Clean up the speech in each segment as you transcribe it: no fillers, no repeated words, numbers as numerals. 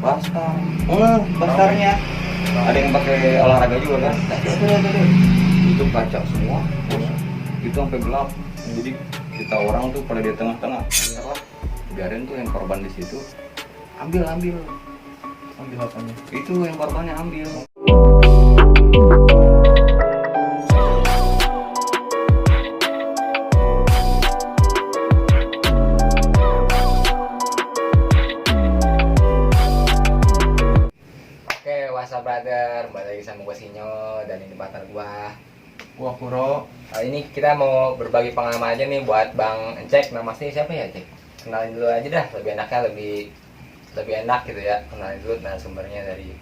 Bastar. Bastarnya. Ada yang pakai olahraga juga kan. Itu kaca semua. Itu sampai gelap. Jadi kita orang tuh pada di tengah-tengah. Biarin tuh yang korban di situ. Ambil apanya? Itu yang korbannya ambil. What's up brother, kembali lagi sama gue Sinyo dan ini partner Gua Kuro. Ini kita mau berbagi pengalaman aja nih buat Bang Encek. Nama aslinya siapa ya Cek? Kenalin dulu aja dah, lebih enaknya lebih enak gitu ya. Kenalin dulu narasumbernya dari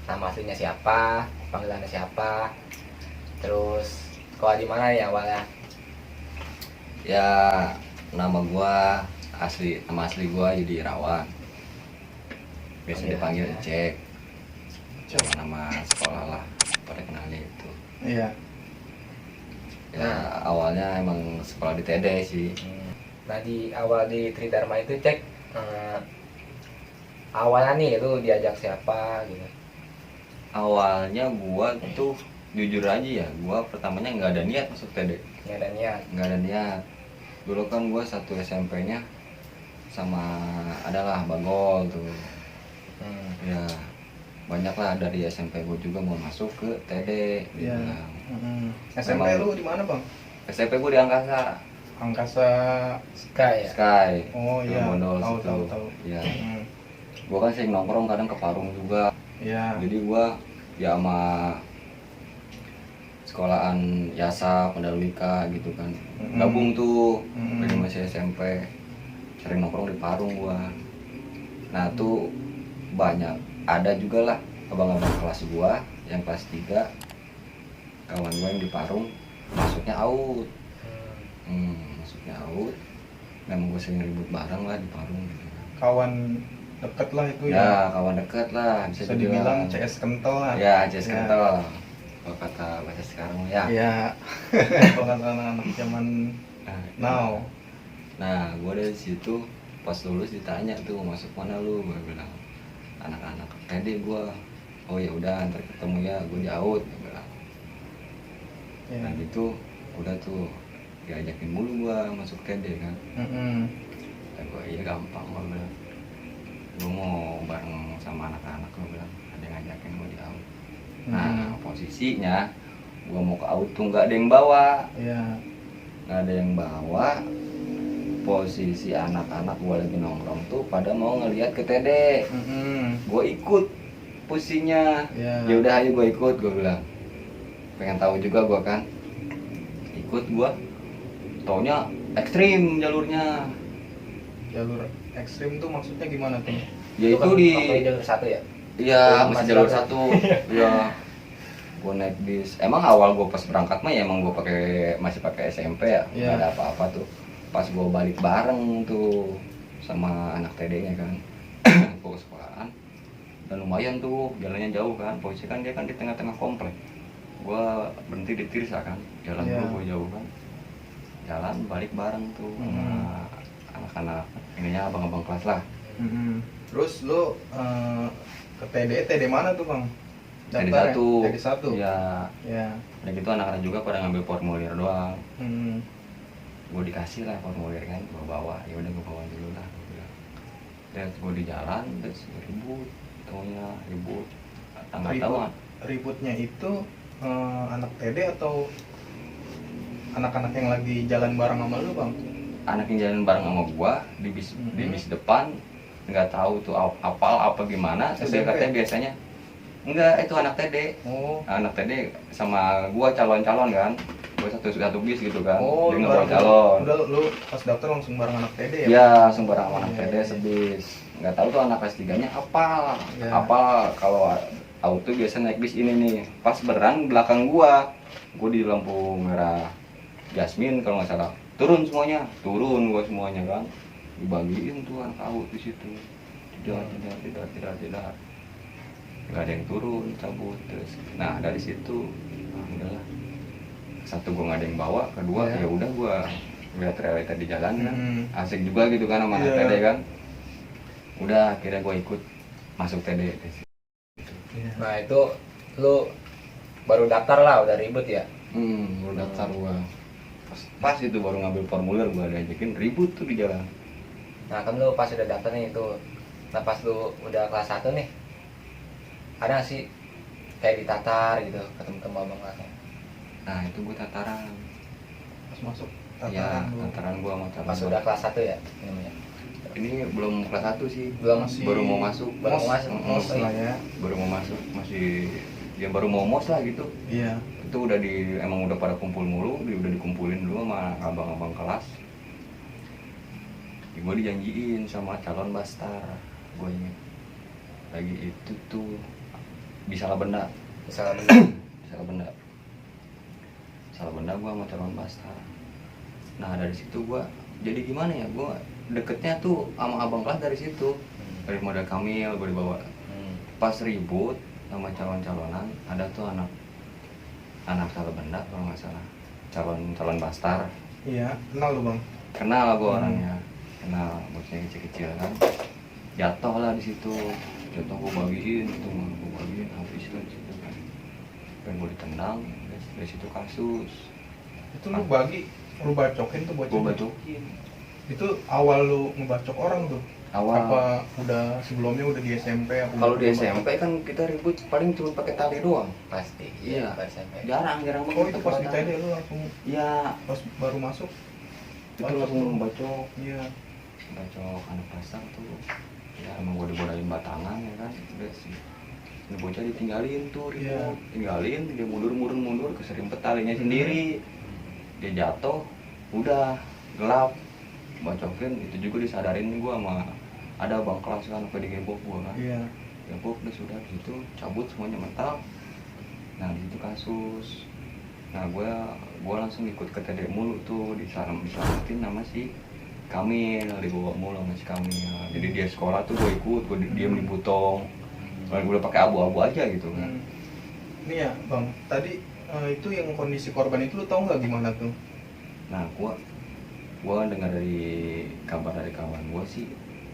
nama aslinya siapa, panggilannya siapa, terus sekolah di mana ya awalnya? Ya, nama asli gua Yudi Irawan. Biasa dipanggil Cek. Nama sekolah lah, pada kenalnya itu. Iya. Ya awalnya emang sekolah di TD sih. Nah di awal di Tridharma itu Cek, awalnya nih lu diajak siapa gitu? Awalnya gua tuh jujur aja ya, gua pertamanya nggak ada niat masuk TD. Nggak ada niat. Dulu kan gua satu SMP-nya sama adalah Bagol tuh. Ya banyak lah dari SMP gue juga mau masuk ke TD. Iya. SMP lu di mana bang? SMP gue di Angkasa. Sky ya? Sky. Oh iya. Tahu. Ya. Gue kan sering nongkrong kadang ke Parung juga. Iya. Jadi gue ya sama sekolahan Yasa, Pendalwika gitu kan. Gabung tuh dari masih SMP. Sering nongkrong di Parung gue. Nah tuh banyak. Ada juga lah abang-abang kelas gua yang kelas 3, kawan gua yang di Parung masuknya out. Masuknya out. Memang gua sering ribut bareng lah di Parung gitu. Kawan deket lah itu ya. Ya, kawan deket lah bisa dibilang CS kental lah. Ya, CS kental. Kalau kata bahasa sekarang ya. Iya. Kalau kata anak-anak zaman now. Nah, gua dari situ pas lulus ditanya tuh masuk mana lu, gua bilang anak-anak TD gue. Oh ya udah ntar ketemu ya, gue di out bilang. Yeah. Nah gitu udah tuh diajakin mulu gue masuk TD kan. Dan gue iya gampang, gue bilang gue mau bareng sama anak-anak, gue bilang ada yang ngajakin gue di out. Nah posisinya gue mau ke out tuh nggak ada yang bawa. Nggak ada yang bawa. Posisi anak-anak gue lagi nongkrong tuh pada mau ngelihat ke TD. Gue ikut posisinya. Ya udah ayo gue ikut, gue bilang. Pengen tahu juga gue kan. Ikut gue. Taunya ekstrim jalurnya. Jalur ekstrim tuh maksudnya gimana tuh? Ya itu di jalur 1 ya? Iya, masih jalur 1. Iya. Gue naik bis. Emang awal gue pas berangkat mah ya emang gue masih pakai SMP ya. Gak ada apa-apa tuh. Pas gue balik bareng tuh sama anak TD-nya kan ke sekolahan, dan lumayan tuh jalannya jauh kan, posisi kan dia kan di tengah-tengah komplek. Gue berhenti di Tirsa kan, jalan dulu gue jauh kan, jalan balik bareng tuh sama anak-anak ininya, abang-abang kelas lah. Terus lu ke TD mana tuh bang? TD 1. Ya. Udah gitu anak-anak juga pada ngambil formulir doang. Gue dikasih lah formulir kan, gue bawa. Ya udah gue bawa dulu lah. Dan gue di jalan terus ribut, ributnya itu anak TD atau anak-anak yang lagi jalan bareng sama lu bang? Anak yang jalan bareng sama gue di bis depan, nggak tahu tuh apal apa gimana. Terus dia katanya biasanya enggak, itu anak TD. Anak TD sama gue calon-calon kan. Gue satu bis gitu kan. Dia ngebawa calon. Udah lu pas daftar langsung bareng anak TD ya? Iya, langsung bareng sama anak TD sebis. Nggak tahu tuh anak kelas 3-nya apal. Kalau auto biasa naik bis ini nih. Pas berang belakang gua di lampu merah Jasmine kalau nggak salah. Turun gua semuanya kan. Dibagiin tuh anak auto di situ. Tidak. Nggak ada yang turun, cabut terus. Nah dari situ, udahlah. Satu gue nggak ada yang bawa, kedua ya udah gue lihat realita di jalan kan, asik juga gitu kan sama anak TD kan. Udah akhirnya gue ikut masuk TD. Iya. Nah itu lu baru daftar lah, udah ribut ya. Baru daftar gua. Pas itu baru ngambil formulir gua diajakin ribut tuh di jalan. Nah kan lu pas udah daftar nih itu, nah pas lu udah kelas 1 nih, ada nggak sih kayak ditatar gitu ketemu abang kelasnya? Nah itu gua tataran. Pas masuk Iya, tataran dulu. tataran gua sama calon. Pas udah kelas 1 ya namanya? Ini belum kelas 1 sih. Belum. Masih Baru mau masuk. Baru mau masuk. mos lah ya. Baru mau masuk, masih ya baru mau mos lah gitu. Iya. Itu emang udah pada kumpul mulu, udah dikumpulin dulu sama abang-abang kelas. Gue dijanjiin sama calon bastar, gue inget lagi itu tuh bisa lah benda, Misalnya bener. salah benda gue sama calon bastar. Nah dari situ gue jadi gimana ya, gue deketnya tuh sama abang kelas dari situ. Dari model Kamil gue dibawa. Pas ribut sama calon-calonan, ada tuh anak salah benda kalau nggak salah, calon bastar. Iya, kenal lu bang. Kenal gue orangnya, kenal bocahnya kecil-kecil kan, jatuh lah di situ, jatuh gue bagiin habis lah di situ kan, dan gue ditendang, dari situ kasus. Itu lu bacokin tuh Gue bocah. bacokin. Itu awal lu ngebacok orang tuh? Awal. Apa udah sebelumnya udah di SMP? Kalau di SMP kan kita ribut paling cuma pakai tali doang. Pasti. Iya. Pas SMP. Jarang banget. Oh itu pas di pakai TD tali. lu langsung Iya. pas baru masuk? Itu langsung bacok. Iya. Bacok anak pasar tuh. Ya emang gue dibodain batangan ya kan. Udah sih. Ini bocah ditinggalin tuh ribut. Iya. Tinggalin, dia mundur keserimpet talinya sendiri. Dia jatuh, udah gelap. Bacokin, itu juga disadarin gue sama ada abang kelas kan, apa digebok gue kan. Iya. Gebok udah sudah di situ cabut semuanya mental. Nah di situ kasus. Nah gue langsung ikut ke TD mulu tuh, diselamatin sama si Kamil, dibawa mulu sama si Kamil. Jadi dia sekolah tuh gue ikut, gue diem di butong. Kalau gue udah pakai abu-abu aja gitu kan. Ini ya bang, tadi itu yang kondisi korban itu lu tahu nggak gimana tuh? Nah gue dengar dari kabar dari kawan gue sih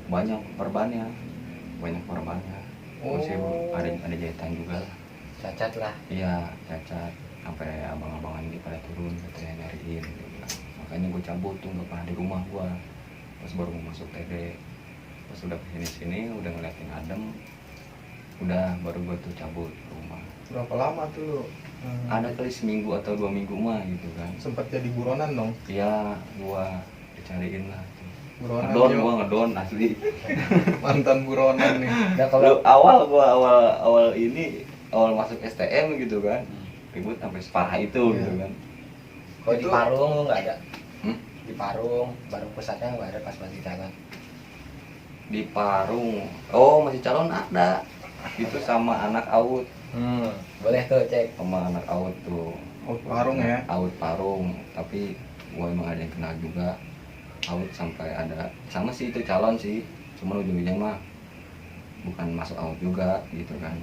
banyak korbannya. Oh. Sih ada jahitan juga lah. Cacat lah. Iya cacat, sampai abang-abangan ini pada turun katanya nyariin gitu. Makanya gue cabut tuh, nggak pernah di rumah gue pas baru mau masuk TD. Pas udah kesini udah ngeliatin adem, udah baru gue tuh cabut ke rumah. Berapa lama tuh lu? Ada kali seminggu atau 2 minggu mah gitu kan. Sempat jadi buronan dong? Iya gue dicariin lah. Buronan Ngedon asli. Mantan buronan nih. Nah kalau awal masuk STM gitu kan, ribut sampai separah itu Iya. gitu kan. kalau di Itu- Parung lu nggak ada? Di Parung pusatnya nggak ada pas masih jalan. Di Parung, oh masih calon ada, itu sama anak AUD, Boleh tuh cek. sama anak AUD tuh. AUD Parung ya? AUD Parung, tapi gua emang ada yang kenal juga. AUD sampai ada, sama sih itu calon sih, cuma ujung-ujungnya mah bukan masuk AUD juga gitu kan.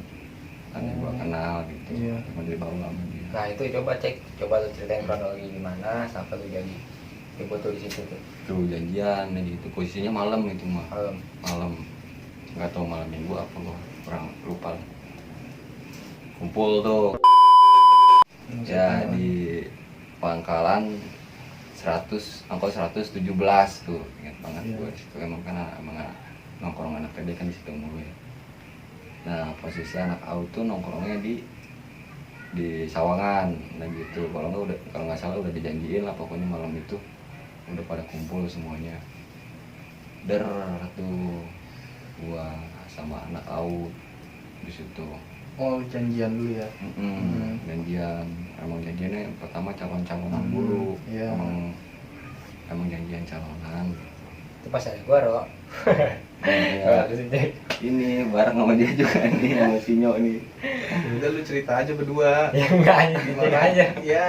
Karena gua kenal gitu, Iya. cuma dibawa sama dia. Nah itu coba lu ceritain kronologi gimana sampai lu jadi ribut tuh di situ tuh. Tuh janjian gitu, posisinya malam itu mah. Malam. Nggak tahu malam minggu apa gua kurang lupa lah. Kumpul tuh ya di Pangkalan angkot 117 tuh, ingat banget. Iya. Gue situ emang nongkrong anak TD kan di situ mulu ya. Nah posisi anak AUD tuh nongkrongnya di Sawangan, nah gitu. Kalau nggak salah udah dijanjiin lah, pokoknya malam itu udah pada kumpul semuanya. Tuh gua sama anak AUD di situ. Oh janjian dulu ya? Janjian, emang janjiannya yang pertama calon-calonan dulu. Iya. Emang janjian calonan. Itu pas ada gua Ro. Ya, Terus cek. ini bareng sama dia juga nih, sama Sinyo nih. Udah lu cerita aja berdua. Ya enggak aja, cek Gimana aja. Ya.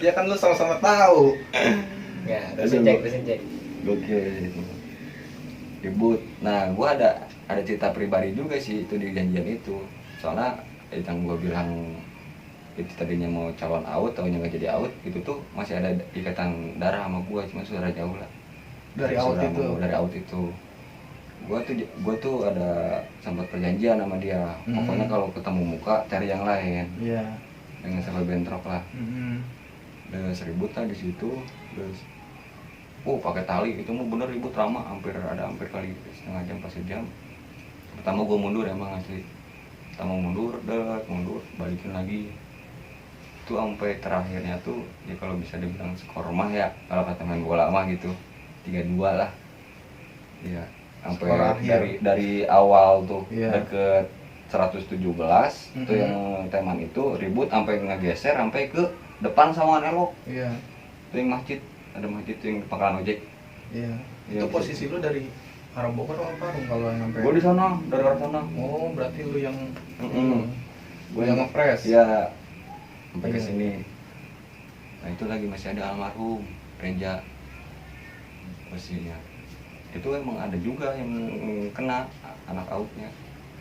Ya kan lu sama-sama tahu. Ya, terus cek. Gokil. Ribut. Nah, gua ada cerita pribadi juga sih itu di janjian itu. Soalnya yang gua bilang itu tadinya mau calon AUD, taunya nggak jadi AUD, itu tuh masih ada ikatan darah sama gua, cuma saudara jauh lah. Dari AUD itu? Dari AUD itu. gua tuh ada sempat perjanjian sama dia. Pokoknya kalau ketemu muka cari yang lain. Iya. Dengan sampai bentrok lah. Mm-mm. Udah ribut lah di situ. Terus pakai tali itu mah bener ribut lama, hampir kali setengah jam pas sejam. Pertama gua mundur emang asli. Pertama mundur, balikin lagi. Itu sampai terakhirnya tuh ya kalau bisa dibilang skor mah ya kalau kata main bola mah gitu 3-2 lah ya, sampai dari awal tuh deket 117 itu yang teman itu ribut sampai ngegeser sampai ke depan sama Nelok. Iya. Itu yang masjid, ada masjid tuh yang di pangkalan ojek. Iya. Ya, Itu posisi lu dari arah Bogor atau Parung kalau yang sampai? Gua di sana, dari arah sana. Oh, berarti lu yang Gua yang ngepres. Iya. Sampai ke sini. Nah, itu lagi masih ada almarhum Reja posisinya. Itu emang ada juga yang kena anak autnya.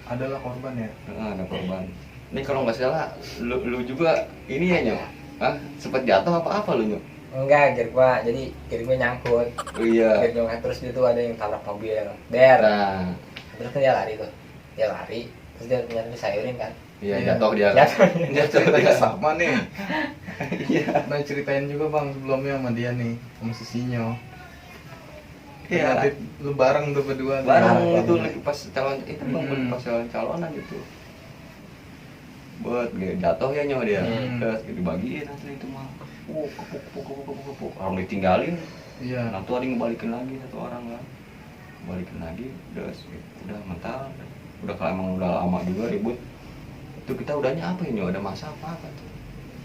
Adalah korban ya? Ada korban. Ini kalau nggak salah, lu juga ini ya Nyok? Hah? Sempat jatuh apa lu Nyok? Enggak, jadi gear gua nyangkut. Oh iya. Gear nyangkut terus itu ada yang tabrak mobil. Der. Nah, Terus kan dia lari tuh. Dia lari, terus dia ternyata disayurin kan. iya jatuh dia. Dia ceritanya sama nih. Iya. Nah, ceritain juga Bang sebelumnya sama dia nih, sama si Sinyo. Iya. Nanti lu bareng tuh berdua. Bareng itu lagi pas calon itu bang pas calonan gitu. Buat jatuh ya Nyok dia. Terus dibagiin nanti itu mah. Kepuk. Orang ditinggalin. Iya. Nah tuh ada yang ngebalikin lagi satu orang kan. Balikin lagi, udah mental. Udah kalau emang udah lama juga ribut. Itu kita udahnya apa ini? Ada masa apa tuh?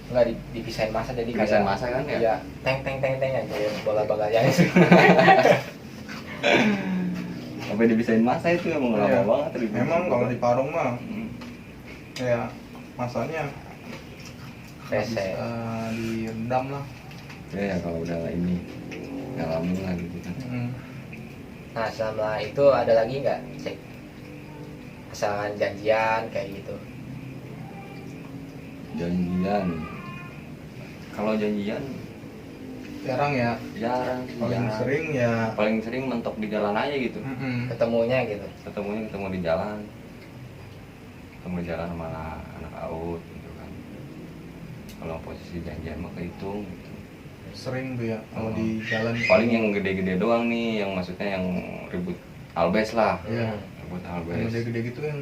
Enggak dipisahin masa jadi Dipisahin masa kan ya? Iya, teng aja bola baganya. Sampai dipisahin masa itu emang lama banget ribut. Memang kalau di Parung mah ya masanya Bisa direndam lah. Ya kalau udah ini ngalamin lah gitu kan. Nah selama itu ada lagi nggak cek kesalahan janjian kayak gitu? Janjian. Kalau janjian Jarang ya. jarang. Paling sering mentok di jalan aja gitu. Ketemunya gitu. Ketemu di jalan. Ketemu di jalan sama anak AUD gitu kan. Kalau posisi janjian mah kehitung gitu. Sering tuh ya kalau di jalan. Paling yang gede-gede doang nih, yang maksudnya yang ribut albes lah. Iya. Ribut Yang albes. gede-gede gitu yang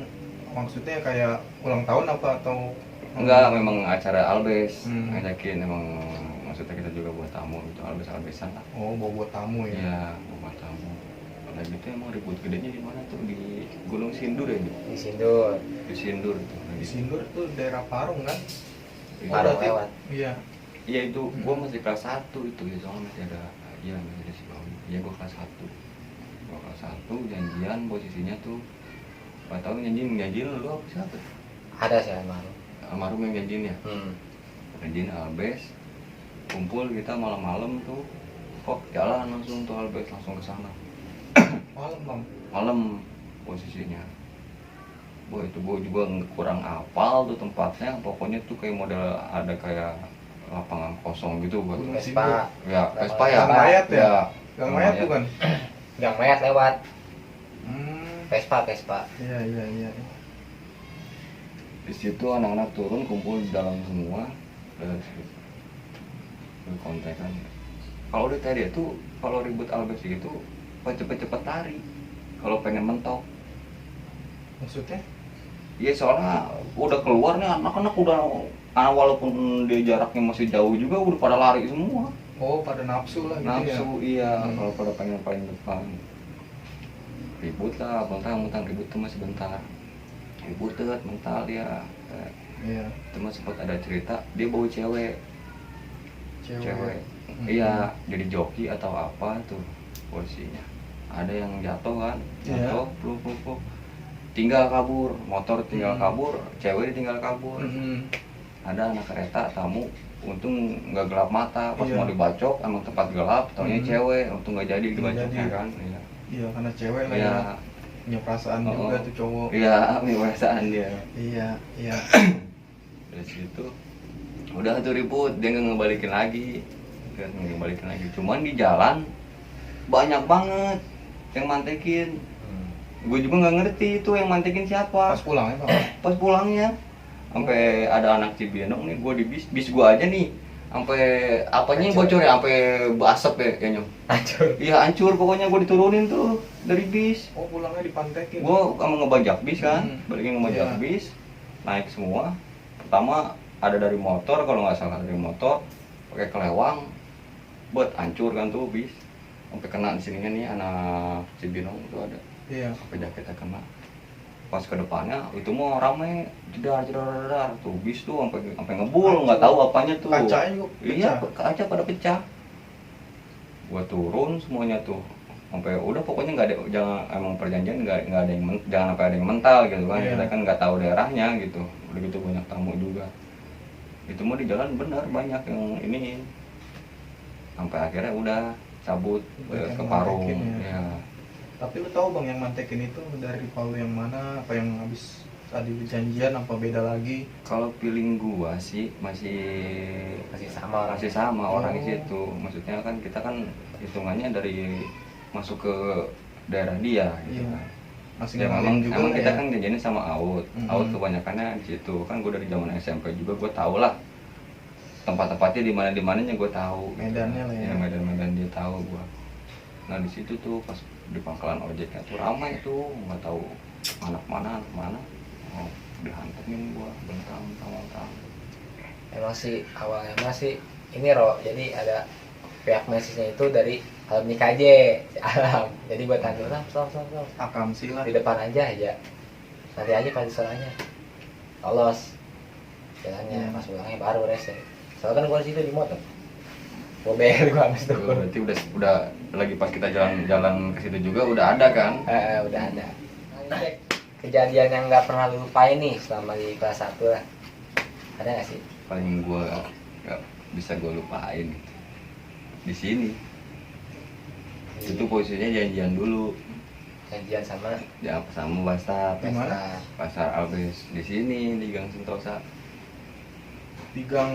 maksudnya kayak ulang tahun apa atau Enggak, memang acara albes ngajakin, emang maksudnya kita juga buat tamu itu albes-albesan lah. Oh, buat tamu ya. Iya, buat tamu. Nah gitu emang ribut gedenya di mana tuh, di Gunung Sindur ya? Di Sindur. Di Sindur tuh. Di Sindur tuh daerah Parung kan? Parung lewat. Iya. Iya itu, gua masih kelas 1 itu ya, soalnya masih ada, iya masih ada si Bawi. Iya gua kelas 1. Gua kelas 1 janjian posisinya tuh, gak tau janjian lu apa siapa? Ada sih Almarhum yang janjiin ya? Janjiin albes, kumpul kita malam-malam tuh, kok jalan langsung tuh albes langsung ke sana. Malam Bang. Malam posisinya. Boy itu gua juga kurang hafal tuh tempatnya, pokoknya tuh kayak model ada kayak lapangan kosong gitu buat Vespa. Ya, Vespa ya. Gang mayat ya? Gang Gang mayat mayat. bukan? Gang mayat lewat. Vespa. Iya. Di situ anak-anak turun kumpul di dalam semua, terus kontekan. Kalau di tadi itu kalau ribut albes gitu, cepet-cepet lari. Kalau pengen mentok. Maksudnya? Iya soalnya udah keluar nih anak-anak udah, walaupun dia jaraknya masih jauh juga udah pada lari semua. Oh, pada nafsu lah gitu Nafsu ya. iya, kalau pada pengen paling depan. Ribut lah, bentar ribut tuh masih bentar. Ribut tuh mental dia. Iya. Cuma sempat ada cerita dia bawa cewek. Iya, jadi joki atau apa tuh posisinya. Ada yang jatuh kan, jatuh, pluk. Tinggal kabur, motor tinggal kabur, cewek ditinggal kabur. Ada anak kereta tamu, untung nggak gelap mata, pas mau dibacok emang tempat gelap, taunya cewek, untung nggak jadi dibacoknya kan. Iya, karena cewek lah ya. Punya perasaan juga tuh cowok. Iya, punya perasaan dia. Iya. Dari situ udah tuh ribut, dia nggak ngebalikin lagi. Cuman di jalan banyak banget yang mantekin. gue juga nggak ngerti itu yang mantekin siapa. Pas pulang ya Bang? Pas pulangnya sampai ada anak Cibinong nih, gue di bis gue aja nih sampai apanya Hancur. bocor ya, sampai basep ya kayaknya. Hancur. Iya hancur pokoknya, gue diturunin tuh dari bis. Oh pulangnya dipantekin. Gue sama ngebajak bis kan, baliknya ngebajak Iya. bis, naik semua. Pertama ada dari motor, kalau nggak salah dari motor, pakai kelewang, buat hancur kan tuh bis, sampai kena di sininya nih anak Cibinong itu ada, Iya. sampai jaketnya kena. Pas ke depannya itu mau rame, jedar tuh bis tuh sampai ngebul, nggak tahu apanya tuh. Kacanya juga Iya, pecah. kaca pada pecah. Gua turun semuanya tuh, sampai udah pokoknya nggak ada, jangan, emang perjanjian nggak ada yang jangan sampai ada yang mental gitu kan. Iya. Kita kan nggak tahu daerahnya gitu, udah gitu banyak tamu juga. Itu mau di jalan bener banyak yang ini, sampai akhirnya udah cabut Banyak ke yang Parung mantekin ya. ya. Tapi lu tahu Bang yang mantekin itu dari Palu yang mana? Apa yang habis tadi janjian apa beda lagi? Kalau feeling gua sih masih Sama orang. masih sama orang di Oh. situ. Maksudnya kan kita kan hitungannya dari masuk ke daerah dia gitu Iya. kan. Masih Ya ngenalin memang juga emang lah kita ya. kan janjiannya sama Aud. Mm-mm. Aud kebanyakannya di situ. Kan gua dari zaman SMP juga gua tahu lah tempat-tempatnya di mananya gua tahu. gitu. Medannya lah ya. Medan-medan dia tahu gua. Nah di situ tuh pas di pangkalan ojeknya tuh ramai tuh, nggak tahu anak mana. Oh, dihantengin gua bentang. Emang sih awalnya masih ini Ro, jadi ada pihak mesisnya itu dari alumni KJ Alam, jadi buat tantu stop Akam sih lah. di depan aja nanti aja pas disorannya lolos jalannya, pas pulangnya baru beres ya. Soalnya kan gua di situ di motor gua bel gua habis Tuh, itu. berarti udah lagi pas kita jalan ke situ juga udah ada kan? Udah ada kejadian yang nggak pernah lu lupain nih selama di kelas 1 lah, ada nggak sih? Paling gua nggak bisa gua lupain di sini. Itu posisinya janjian dulu Janjian sama ya sama Bastap, Di mana? Pasar Albes di sini di Gang Sentosa. Di gang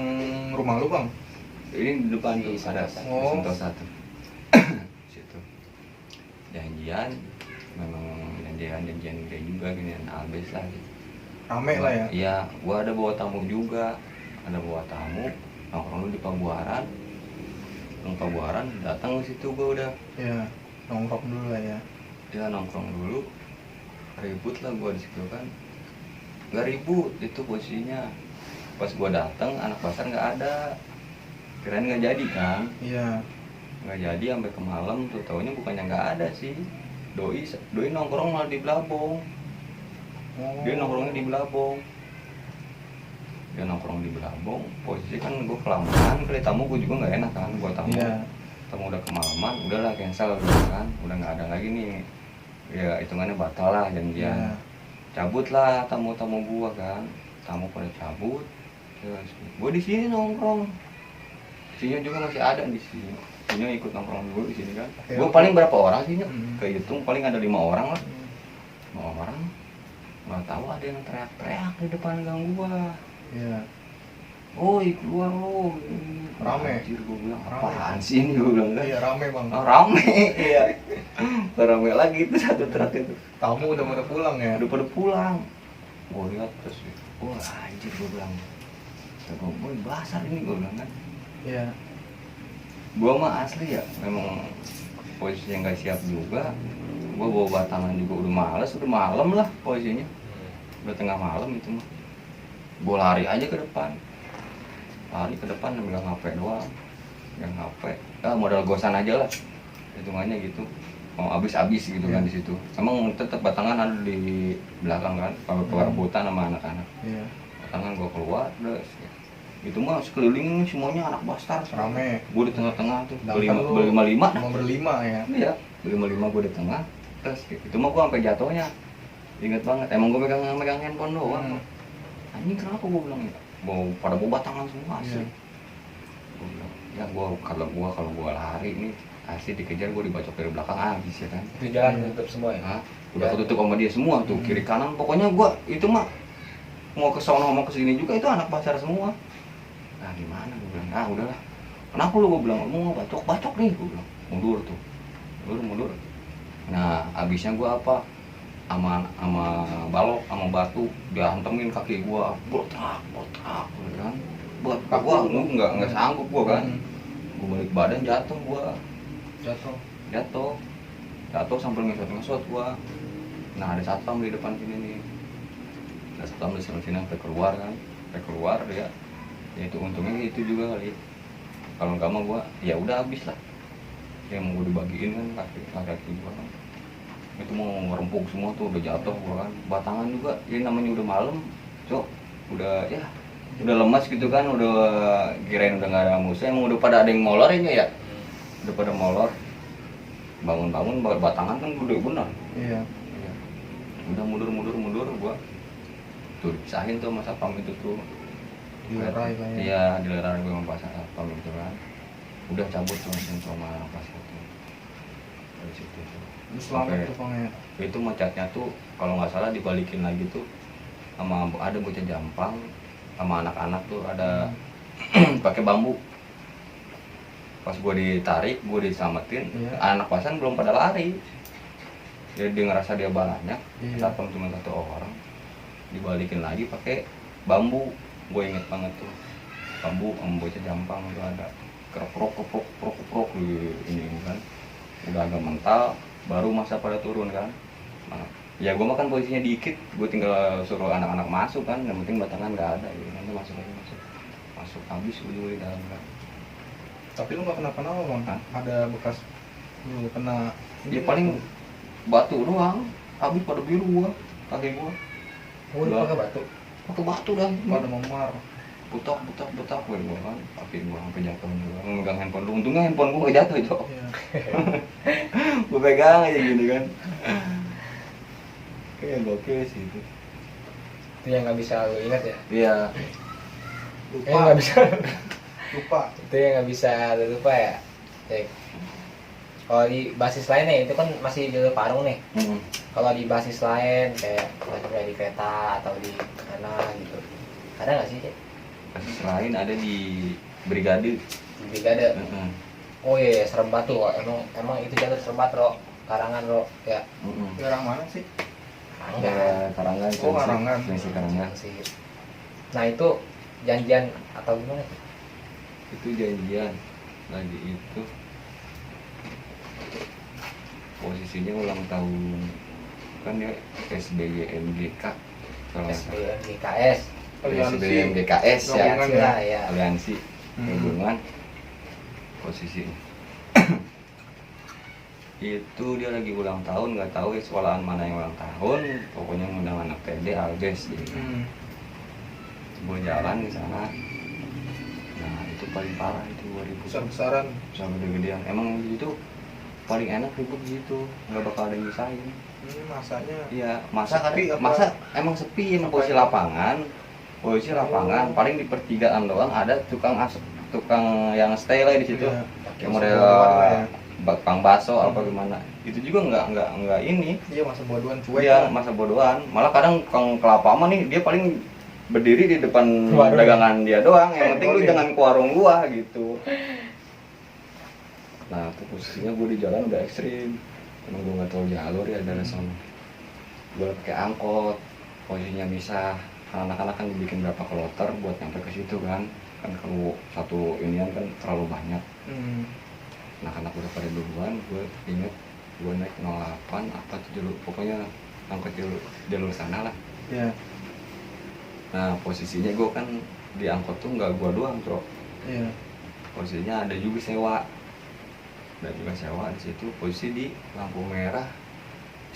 rumah lu Bang? Ini di depan Di tuh ada Sentosa. Oh. Sentosa tuh. Situ. Janjian, memang janjian gede juga gini Albes lah gitu. Rame lah ya. Iya, gua ada bawa tamu juga. Ada bawa tamu, nongkrong dulu di Pabuaran. Pabuaran datang ke situ gua udah. Iya. Nongkrong dulu lah ya. Dia nongkrong dulu. Ribut lah gua di situ kan. Gak ribut itu posisinya. Pas gua datang anak pasar nggak ada. Kirain nggak jadi kan. Iya. Nggak jadi sampai ke malam tuh, taunya bukannya nggak ada sih. Doi nongkrong malah di Belabong. Oh. Dia nongkrongnya di Belabong. Dia nongkrong di Belabong, posisi kan gue kelamaan, kali tamu gue juga nggak enak kan, gue tamu. Iya. Tamu udah kemalaman, udahlah cancel gitu kan, udah nggak ada lagi nih. Ya hitungannya batal lah janjian. Iya. Cabut lah tamu-tamu gue kan, tamu pada cabut. Terus gue di sini nongkrong. Sinyo juga masih ada di sini. Sinyo ikut nongkrong dulu di sini kan. Oke, Gue oke. paling berapa orang sih? Hmm. Kehitung paling ada 5 orang lah. 5 orang. Nggak tahu ada yang teriak-teriak di depan gang gua. Iya. Oi keluar lo. Rame. Anjir gue bilang Rame. apaan sih ini, gue bilang kan. Iya rame Bang. Oh, rame. Iya. Rame lagi itu satu truk itu. Tamu udah pada pulang ya. Udah pada pulang. Gue lihat terus. Wah anjir gue bilang. Gue basar ini gue bilang kan. Iya. Gue mah asli ya memang posisinya nggak siap juga. Gue bawa batangan juga udah males, udah malam lah posisinya. Udah tengah malam itu mah. Gue lari aja ke depan. Lari ke depan megang HP doang. Megang HP. Modal gosan aja lah. Hitungannya gitu. Mau abis-abis gitu kan di situ. Emang tetap batangan ada di belakang kan. Kalau perebutan sama anak-anak. Iya. Batangan gue keluar, udah. Itu mah sekeliling semuanya anak bastar. Rame. Gue di tengah-tengah tuh. Sedangkan lu Berlima-lima. Cuma berlima ya. Iya, berlima-lima gue di tengah. Terus itu mah gue sampai jatuhnya. Ingat banget. Emang gue megang handphone doang. Anjing kenapa gue bilang ya? Pada bawa batangan semua asli. Iya. Gue bilang, ya kalau gue lari nih asli dikejar, gue dibacok dari belakang habis ya kan. Itu jalan tutup semua ya. Hah? Udah ketutup sama dia semua tuh, kiri kanan. Pokoknya gue itu mah mau ke sono mau ke sini juga itu anak pacar semua. Nah gimana gue bilang, udahlah. Kenapa lu, gue bilang, mau bacok nih gue bilang. Mundur tuh. Mundur. Nah abisnya gue apa? sama balok sama batu dihantemin kaki gua, botak kan. Buat gua nggak sanggup gua kan. Gua balik badan jatuh sambil ngesot gua. Nah ada satpam di depan sini nih. Ada satpam di sini sampai keluar dia. Ya itu untungnya itu juga kali. Kalau nggak mau gua ya udah habis lah. Yang mau gua dibagiin kan kaki gua kan. Itu mau ngerempuk semua tuh udah jatuh gua kan. Batangan juga. Ini namanya udah malam, Cok. Udah lemas gitu kan, udah kirain udah nggak ada musuh, emang udah pada ada yang molor ini ya, udah pada molor, bangun batangan kan udah benar. Iya. Udah mundur gua, tuh dipisahin tuh sama satpam itu tuh, Dilerai kayaknya. iya dilerai gua sama pas satpam itu kan, udah cabut tuh langsung sama pas itu, dari situ tuh. Terus selamat tuh Bang ya. Itu macetnya tuh kalau nggak salah dibalikin lagi tuh, sama ada bocah Jampang. Sama anak-anak tuh ada pakai bambu. Pas gue ditarik, gue diselamatin, anak pasan belum pada lari. Jadi dia ngerasa dia banyak, satpam cuma satu orang. Dibalikin lagi pakai bambu. Gue inget banget tuh. Bambu sama bocah Jampang itu ada keprok ini kan. Udah agak mental, baru masa pada turun kan. Nah, ya gue makan posisinya dikit, gue tinggal suruh anak-anak masuk kan, yang penting batangan nggak ada gitu, nanti masuk habis ujung di dalam kan. Tapi lu nggak kenapa-napa Bang? Hah? Ada bekas lu kena? Ya paling batu doang, habis pada biru gua, kaki gua. Gua pakai batu Dan Pada memar. butak gua kan, kaki gua sampai jatuh juga. Megang handphone lu, untungnya handphone gua nggak jatuh itu. Iya. Gua pegang aja gini kan. Kayak gokil sih itu. itu yang nggak bisa lu ingat ya. Iya. Lupa. Bisa Lupa. itu yang nggak bisa lu lupa ya, Cek. Kalau di basis lainnya itu kan masih jalur Parung nih. Kalau di basis lain kayak di kereta atau di mana gitu, ada nggak sih, Cek? Basis lain ada di brigade. Di brigade. Oh iya, serem banget tuh. Emang itu jalur serem banget, Ro. Karangan, Ro. Ya. Daerah mana sih? Karangan. Oh, Karangan. Karangan. Nah itu janjian atau gimana? Itu janjian lagi itu posisinya ulang tahun kan ya SBYMGK kalau nggak salah. SBMGKS. SBYMGKS ya, Gabungan ya. aliansi gabungan posisi itu dia lagi ulang tahun, nggak tahu ya sekolahan mana yang ulang tahun, pokoknya ngundang anak TD Albes gitu. Gue jalan di sana, nah itu paling parah itu 2000 Besar-besaran. sama gede-gedean. Emang itu paling enak ribut gitu, nggak bakal ada yang nyusahin. Masanya. Iya, masa sepi apa? masa emang sepi, emang posisi lapangan paling di pertigaan doang ada tukang yang stay lah di situ. Iya. Yang model Bang Baso apa gimana, itu juga nggak ini. Iya, masa bodohan cuek. Iya, masa bodohan. Malah kadang Kang Kelapa mah nih dia paling berdiri di depan Warung. dagangan dia doang. Yang penting lu jangan ke warung gua gitu. Nah, tuh posisinya gua di jalan udah ekstrim. Emang gua nggak tahu jalur ya dari sana. Gua pakai angkot, posisinya misah. Anak-anak kan dibikin berapa kloter buat nyampe ke situ kan. Kan kalau satu inian kan terlalu banyak. Anak-anak udah pada duluan, gue inget gue naik 08 apa tuh jalur, pokoknya angkot jalur sana lah. Iya. Nah posisinya gue kan di angkot tuh nggak gue doang, Bro. Iya. Posisinya ada juga sewa di situ. Posisi di lampu merah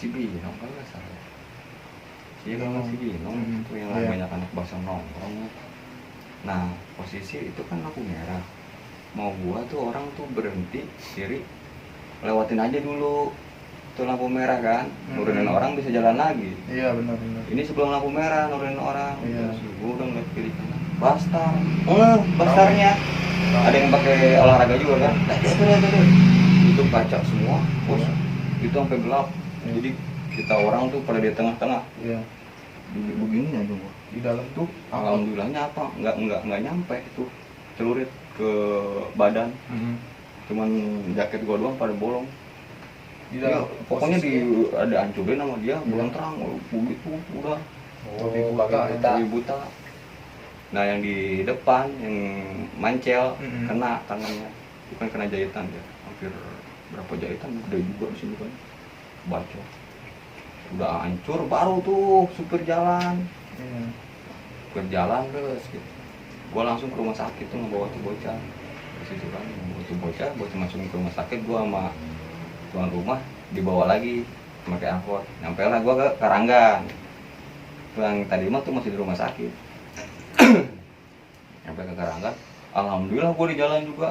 Cibinong kan nggak salah. Iya kan Cibinong itu yang banyak anak basah nongkrong. Nah posisi itu kan lampu merah. Mau gua tuh orang tuh berhenti kiri, lewatin aja dulu tuh lampu merah kan, nurunin orang bisa jalan lagi. Iya, benar. Ini sebelum lampu merah nurunin orang. Iya. Terus gua udah ngeliat kiri kanan, bastarnya ada yang pakai olahraga juga kan. Tuh. Itu kaca semua, bos. Itu sampai gelap. Jadi kita orang tuh pada di tengah-tengah. Iya. Begini aja gua. Di dalam tuh Alhamdulillahnya apa? Nggak nyampe tuh celurit ke badan. Cuman jaket gua doang pada bolong. Di Ya, dalam pokoknya posisi- ada hancurin sama dia, bulan terang, begitu udah Oh, buta, babi buta. babi buta. Nah yang di depan yang mancel Mm-mm. kena tangannya, bukan kena jahitan ya, hampir berapa jahitan udah juga di sini kan, baca. Udah hancur, baru tuh supir jalan, Iya. terus gitu. Gua langsung ke rumah sakit tuh ngebawa tuh bocah. Di situ kan ngebawa tuh bocah masukin ke rumah sakit, gua sama tuan rumah dibawa lagi pakai angkot. Nyampe lah gua ke Karanggan. Tuh yang tadi mah tuh masih di rumah sakit. Nyampe ke Karanggan, alhamdulillah gua di jalan juga.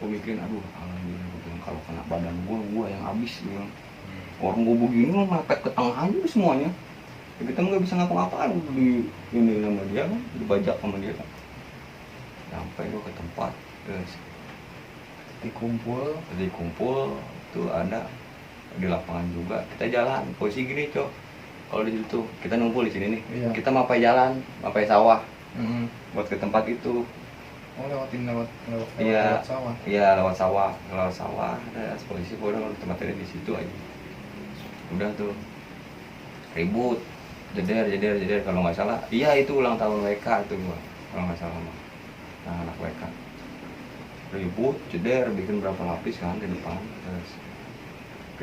Gua mikirin, aduh alhamdulillah, gua bilang kalau kena badan gua yang habis bilang. Orang gua begini mah mepet ke tengah aja semuanya. Ya, kita nggak bisa ngapa-ngapain di ini sama dia kan, dibajak sama dia kan. Sampai gua ke tempat, terus Dikumpul. jadi kumpul tuh ada di lapangan juga, kita jalan posisi gini cok, kalau di situ kita numpul di sini nih, Iya. kita mapai jalan, mapai sawah Mm-mm. buat ke tempat itu. Oh lewat Iya. sawah. Iya lewat sawah, ada polisi udah tempat ini di situ aja. Udah tuh ribut, jeder kalau nggak salah. Iya itu ulang tahun WK itu gua, kalau nggak salah mah. Nah, anak WK ribut, jeder, bikin berapa lapis kan di depan, terus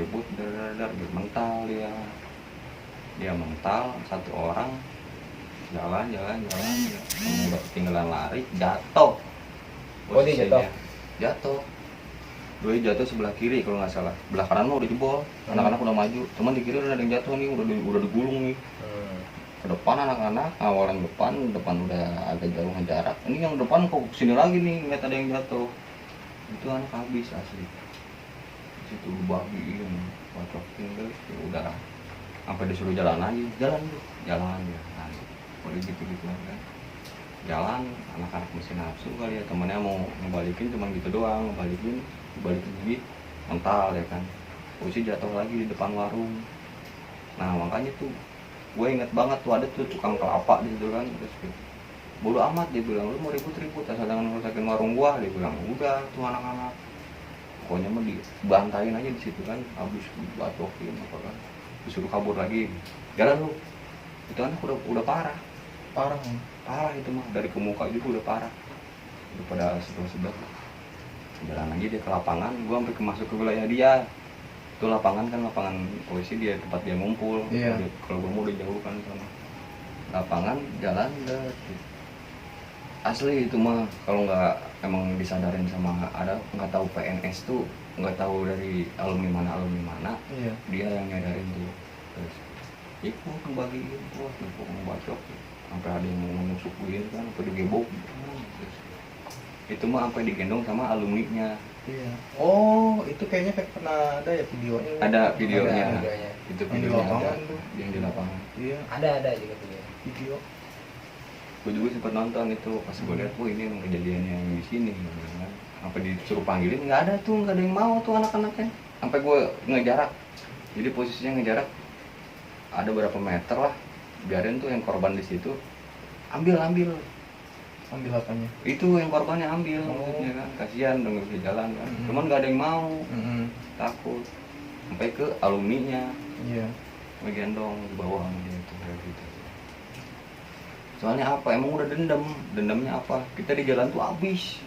ribut, dar, mental dia mental, satu orang jalan, udah ketinggalan lari, jatuh. Oh, dia jatuh? Jatuh. Doi jatuh sebelah kiri kalau nggak salah, belah kanan mah udah jebol, anak-anak udah maju, cuman di kiri udah ada yang jatuh nih, udah digulung nih. Ke depan anak-anak, orang depan udah agak jauh jarak. Ini yang depan kok kesini lagi nih, ngeliat ada yang jatuh. Itu anak habis asli. Situ babi ini, bacokin guys, ya udah. Sampai disuruh jalan lagi, jalan ya. Nah, boleh gitu kan. Jalan, anak-anak mesin nafsu kali ya, temennya mau ngebalikin cuman gitu doang, ngebalikin gigi, mental ya kan. Posisi jatuh lagi di depan warung. Nah makanya tuh gue inget banget tuh ada tuh tukang kelapa di situ kan, terus bodo amat dia bilang, lu mau ribut asal jangan ngerusakin warung gua, dia bilang. Udah tuh anak-anak pokoknya mah dibantain aja di situ kan, habis dibacokin apa kan, disuruh kabur lagi, jalan lu. Itu anak udah parah itu mah, dari ke muka juga udah parah, udah pada sebelah jalan lagi dia ke lapangan. Gua sampai masuk ke wilayah dia. Itu lapangan polisi, dia tempat dia ngumpul. Iya. Kalau gue mau udah jauh kan sama lapangan, jalan udah asli itu mah, kalau nggak emang disadarin sama ada nggak tahu PNS tuh, nggak tahu dari alumni mana, Iya. dia yang nyadarin tuh. Terus ikut ngebagiin, ngebacok sampai ada yang mau nusuk-nusukin kan, sampai digebok. Terus itu mah sampai digendong sama alumninya. Iya. Oh, itu kayaknya pernah ada ya videonya. Ada videonya. Ada videonya. Itu Yang di videonya lapangan ada. tuh. Yang di lapangan. Iya, Ada juga tuh ya. video. Gue juga sempat nonton itu, pas gue lihat, wah ini emang kejadian yang di sini kan. Sampai disuruh panggilin, nggak ada yang mau tuh anak-anaknya. Sampai gue ngejarak. Jadi posisinya ngejarak ada berapa meter lah. Biarin tuh yang korban di situ. Ambil Ambil apanya? itu yang korbannya ambil, Oh. maksudnya kan kasihan udah nggak bisa jalan kan. Mm-hmm. Cuman nggak ada yang mau, Mm-hmm. takut. Sampai ke alumninya Iya. ngegendong di bawah sama dia itu kayak gitu. Soalnya apa, emang udah dendamnya apa, kita di jalan tuh habis.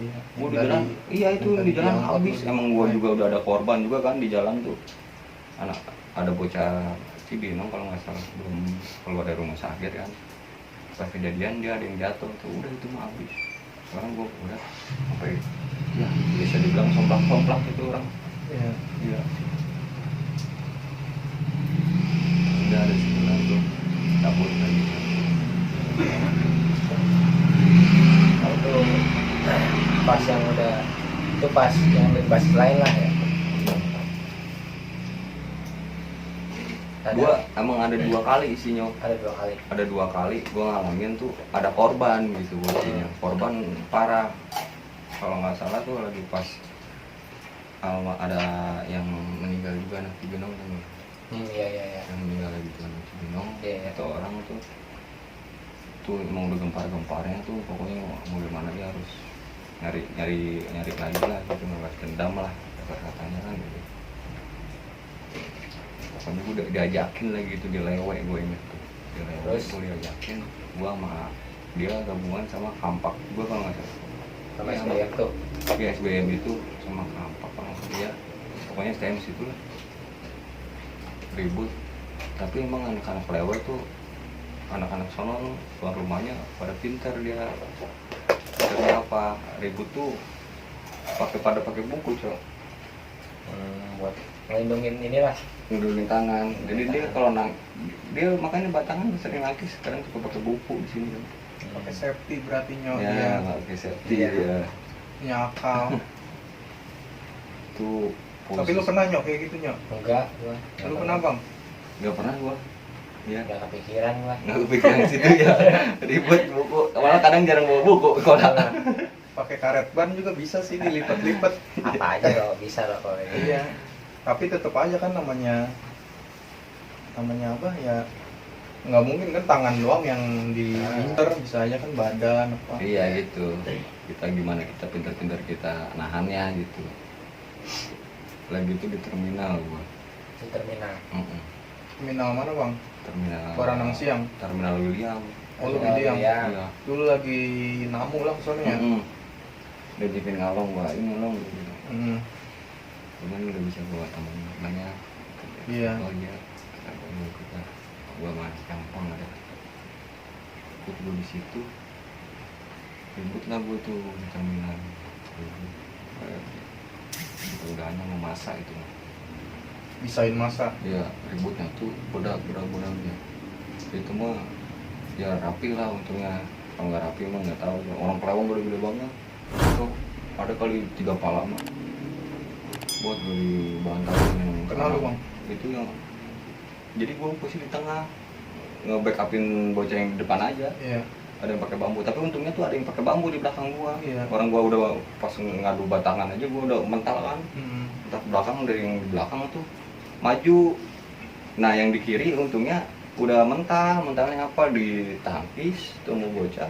Iya. Gua di jalan, iya itu di jalan habis. Emang gua juga udah ada korban juga kan di jalan tuh. Ada bocah Cibinong kalau nggak salah, belum keluar dari rumah sakit kan. Pas kejadian dia ada yang jatuh tuh, udah itu mah habis. Sekarang gua udah sampai ya bisa dibilang somplak itu orang. Iya. Iya. Udah ada sebulan tuh cabut lagi. Kalau tuh pas yang udah itu pas yang dari basis lain lah ya. Emang ada 2 kali isinya. Ada 2 kali. Gue ngalamin tuh ada korban gitu buktinya. Korban parah. Kalau nggak salah tuh lagi pas ada yang meninggal juga anak Cibinong kan. Iya. Yang meninggal lagi tuh anak Cibinong. Iya. Itu orang tuh emang udah gempar-gemparnya tuh, pokoknya mau gimana dia harus nyari lagi lah gitu, ngebalas dendam lah katanya kan gitu. pokoknya gue udah diajakin lagi itu di lewe, gue inget tuh di lewe. Terus? Gue diajakin, gue sama dia gabungan sama kampak gue kalau nggak salah. sama Iya, SBM tuh. ya SBM itu sama kampak kalau nggak salah. Dia pokoknya STM situ lah ribut. Tapi emang anak-anak lewe tuh, anak-anak sono tuan rumahnya pada pintar. Dia pintarnya apa, ribut tuh pada pakai buku, Cok. Buat ngelindungin inilah. Ngedulin tangan. Jadi dia kalau dia makanya batangan sering lagi sekarang suka pakai buku di sini kan. Pakai safety berarti nyok Ya, dia pakai safety Iya. ya. nyakal. Tuh Tapi lu pernah nyok kayak gitu nyok? Enggak, gua. Lu pernah bang? Nggak pernah gua. Ya. Enggak kepikiran gua. Nggak kepikiran situ ya. Ribut buku. Malah kadang jarang bawa buku kalau Pakai karet ban juga bisa sih dilipat-lipat. Apa aja loh bisa loh kalau ini. Iya. Tapi tetap aja kan namanya apa ya, nggak mungkin kan tangan doang yang diinter, bisa aja kan badan apa. Iya gitu. Kita gimana kita pintar-pintar kita nahannya gitu. Lagi itu di terminal gua. Di terminal. Terminal mana bang? Terminal Baranang Siang. Terminal William. Oh lu William. Iya. Iya. Dulu lagi namu lah soalnya. Udah jepin ngalong gua, ini ngalong gitu. Cuman udah bisa bawa temen namanya. Iya. Oh iya. Kita gua masih gampang ada. Ikut gua di situ. Ribut lah gua tuh di terminal. Udahnya mau masak itu. Bisain masak. Iya, ributnya tuh budak-budaknya. Itu mah ya rapi lah untungnya. Kalau nggak rapi mah nggak tahu. Orang Kerawang gede-gede banget. Tuh ada kali 3 pala mah. Buat beli bahan dapur yang Kenal lu bang? itu yang jadi gua posisi di tengah nge-backupin bocah yang di depan aja. Iya. Ada yang pakai bambu, tapi untungnya tuh ada yang pakai bambu di belakang gua. Iya. Orang gua udah pas ngadu batangan aja gua udah mental kan. Entah belakang dari yang di belakang tuh maju. Nah yang di kiri untungnya udah mentalnya apa ditangkis tuh mau bocah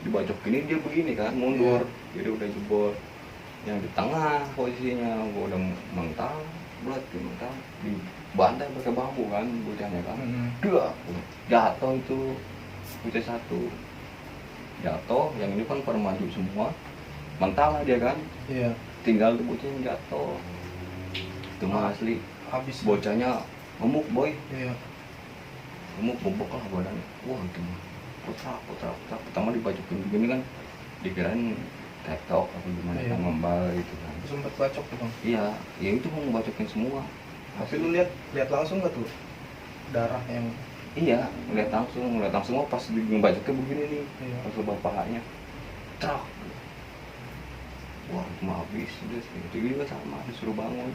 dibacok gini dia begini kan mundur. Jadi udah jebol. Yang di tengah posisinya gua udah mental, bulat mental di bantai pakai bambu kan bocahnya kan. Dua jatuh itu bocah satu jatuh, yang ini kan pada maju semua mental lah dia kan. Iya. Tinggal tuh bocah yang jatuh itu mah asli Habis. bocahnya gemuk boy, Iya. gemuk bobok lah badannya. Wah itu mah putra pertama dibacokin begini kan dikirain tektok apa gimana Iya. kan membal gitu kan. Sempet bacok tuh bang. Iya ya itu mau ngebacokin semua. Tapi lu lihat langsung nggak tuh darah yang? Iya ngeliat langsung oh, pas ngebacoknya begini nih. Iya. Pas bapaknya trak, wah itu mah habis udah itu juga sama disuruh bangun.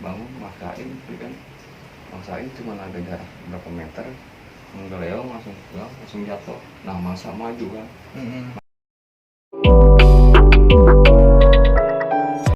Bangun maksain gitu kan, maksain cuma ada jarak berapa meter, nggak lewat langsung jatuh. Nah masa maju kan.